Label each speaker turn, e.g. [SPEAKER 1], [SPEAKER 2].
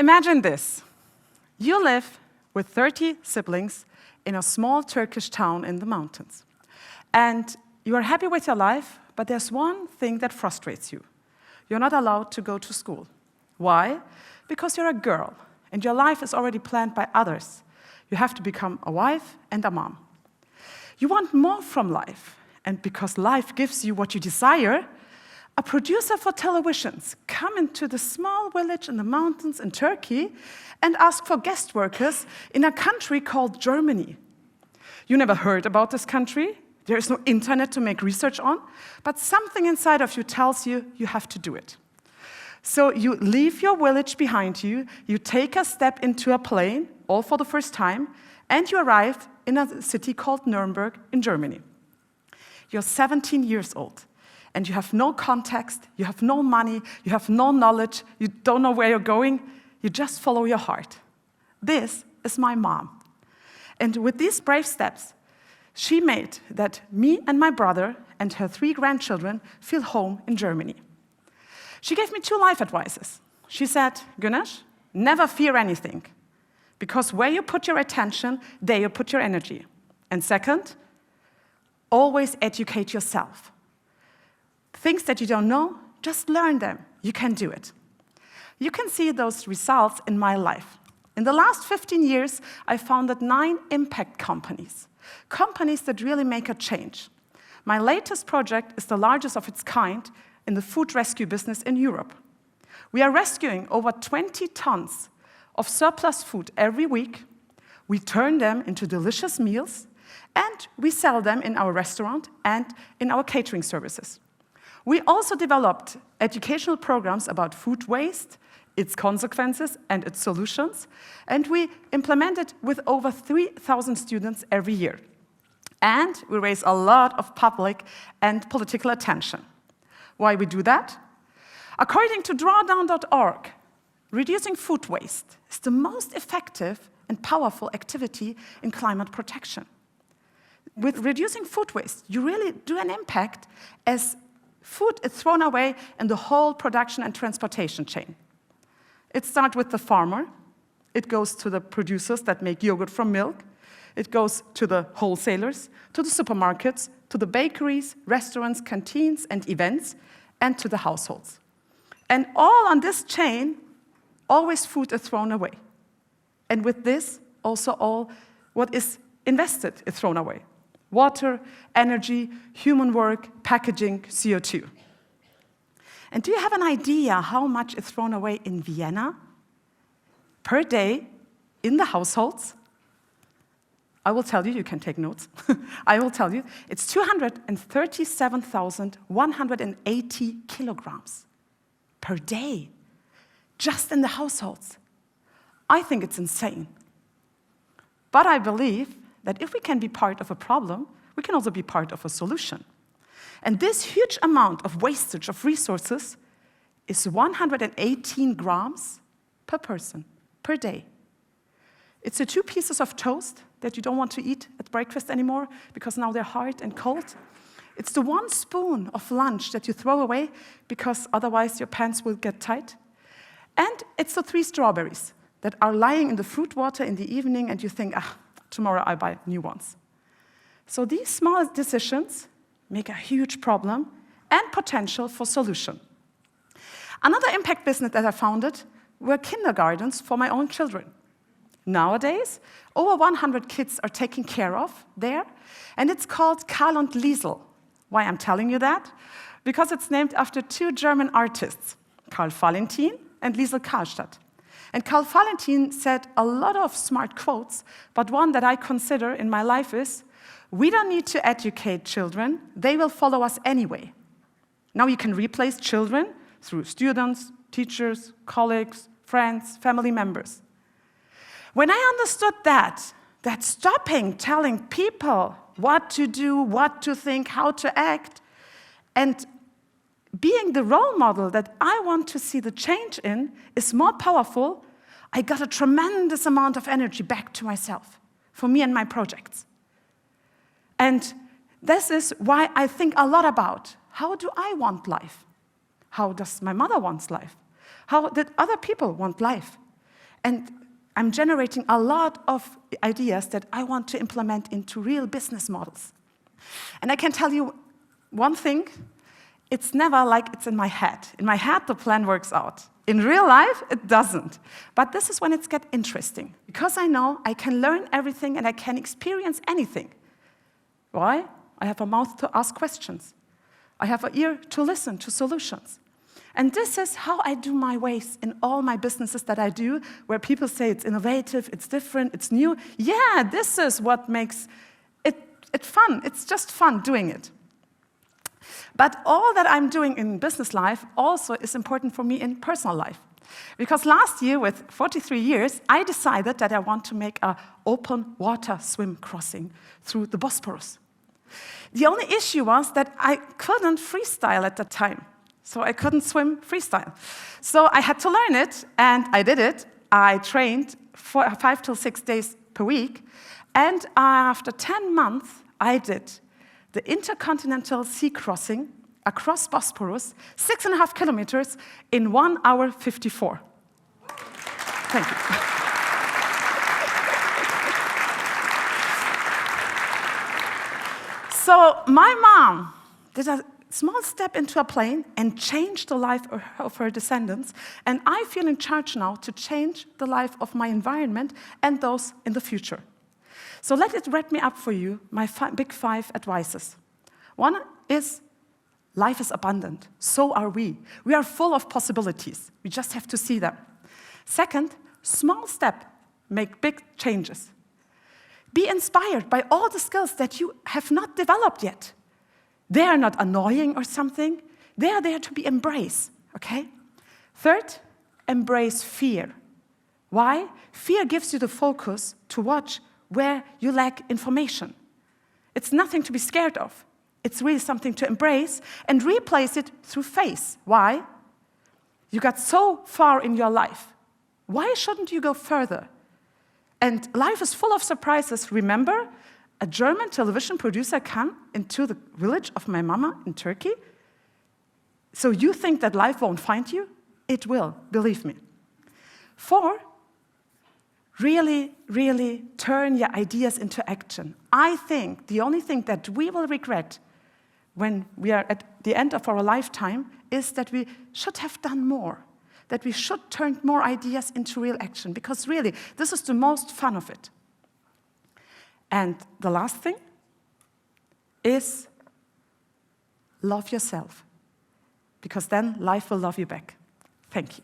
[SPEAKER 1] imagine this. You live with 30 siblings in a small Turkish town in the mountains. And you are happy with your life, but there's one thing that frustrates you. You're not allowed to go to school. Why? Because you're a girl, and your life is already planned by others. You have to become a wife and a mom. You want more from life, and because life gives you what you desire, a producer for televisions come into the small village in the mountains in Turkey and ask for guest workers in a country called Germany. You never heard about this country. There is no internet to make research on, but something inside of you tells you you have to do it. So you leave your village behind you, you take a step into a plane, all for the first time, and you arrive in a city called Nuremberg in Germany. You're 17 years old, and you have no context, you have no money, you have no knowledge, you don't know where you're going, you just follow your heart. This is my mom. And with these brave steps, she made that me and my brother and her 3 grandchildren feel home in Germany. She gave me 2 life advices. She said, Güneş, never fear anything, because where you put your attention, there you put your energy. And second, always educate yourself. Things that you don't know, just learn them. You can do it. You can see those results in my life. In the last 15 years, I founded 9 impact companies that really make a change. My latest project is the largest of its kind in the food rescue business in Europe. We are rescuing over 20 tons of surplus food every week. We turn them into delicious meals, and we sell them in our restaurant and in our catering services. We also developed educational programs about food waste, its consequences, and its solutions, and we implement it with over 3,000 students every year. And we raise a lot of public and political attention. Why we do that? According to drawdown.org, reducing food waste is the most effective and powerful activity in climate protection. With reducing food waste, you really do an impact as food is thrown away in the whole production and transportation chain. It starts with the farmer, it goes to the producers that make yogurt from milk, it goes to the wholesalers, to the supermarkets, to the bakeries, restaurants, canteens, and events, and to the households. And all on this chain, always food is thrown away. And with this, also all what is invested is thrown away. Water, energy, human work, packaging, CO2. And do you have an idea how much is thrown away in Vienna per day in the households? I will tell you, you can take notes. I will tell you, it's 237,180 kilograms per day, just in the households. I think it's insane. But I believe that if we can be part of a problem, we can also be part of a solution. And this huge amount of wastage of resources is 118 grams per person, per day. It's the 2 pieces of toast that you don't want to eat at breakfast anymore because now they're hard and cold. It's the 1 spoon of lunch that you throw away because otherwise your pants will get tight. And it's the 3 strawberries that are lying in the fruit water in the evening and you think, tomorrow I buy new ones. So these small decisions make a huge problem and potential for solution. Another impact business that I founded were kindergartens for my own children. Nowadays, over 100 kids are taken care of there, and it's called Karl und Liesel. Why I'm telling you that? Because it's named after 2 German artists, Karl Valentin and Liesel Karlstadt. And Karl Valentin said a lot of smart quotes, but one that I consider in my life is, we don't need to educate children, they will follow us anyway. Now you can replace children through students, teachers, colleagues, friends, family members. When I understood that stopping telling people what to do, what to think, how to act, and being the role model that I want to see the change in is more powerful, I got a tremendous amount of energy back to myself, for me and my projects. And this is why I think a lot about, how do I want life? How does my mother want life? How did other people want life? And I'm generating a lot of ideas that I want to implement into real business models. And I can tell you one thing, it's never like it's in my head. In my head, the plan works out. In real life, it doesn't. But this is when it gets interesting, because I know I can learn everything and I can experience anything. Why? I have a mouth to ask questions. I have an ear to listen to solutions. And this is how I do my ways in all my businesses that I do, where people say it's innovative, it's different, it's new. Yeah, this is what makes it fun. It's just fun doing it. But all that I'm doing in business life also is important for me in personal life. Because last year, with 43 years, I decided that I want to make an open water swim crossing through the Bosporus. The only issue was that I couldn't freestyle at that time. So I couldn't swim freestyle. So I had to learn it, and I did it. I trained 5 to 6 days per week. And after 10 months, I did the intercontinental sea crossing across Bosporus, 6.5 kilometers in 1 hour 54. Thank you. So my mom did a small step into a plane and changed the life of her descendants, and I feel in charge now to change the life of my environment and those in the future. So let it wrap me up for you, my big 5 advices. One is, life is abundant. So are we. We are full of possibilities. We just have to see them. Second, small step, make big changes. Be inspired by all the skills that you have not developed yet. They are not annoying or something. They are there to be embraced, okay? Third, embrace fear. Why? Fear gives you the focus to watch where you lack information. It's nothing to be scared of. It's really something to embrace and replace it through faith. Why? You got so far in your life. Why shouldn't you go further? And life is full of surprises. Remember, a German television producer came into the village of my mama in Turkey. So you think that life won't find you? It will, believe me. 4, really, really turn your ideas into action. I think the only thing that we will regret when we are at the end of our lifetime is that we should have done more, that we should turn more ideas into real action, because really, this is the most fun of it. And the last thing is love yourself, because then life will love you back. Thank you.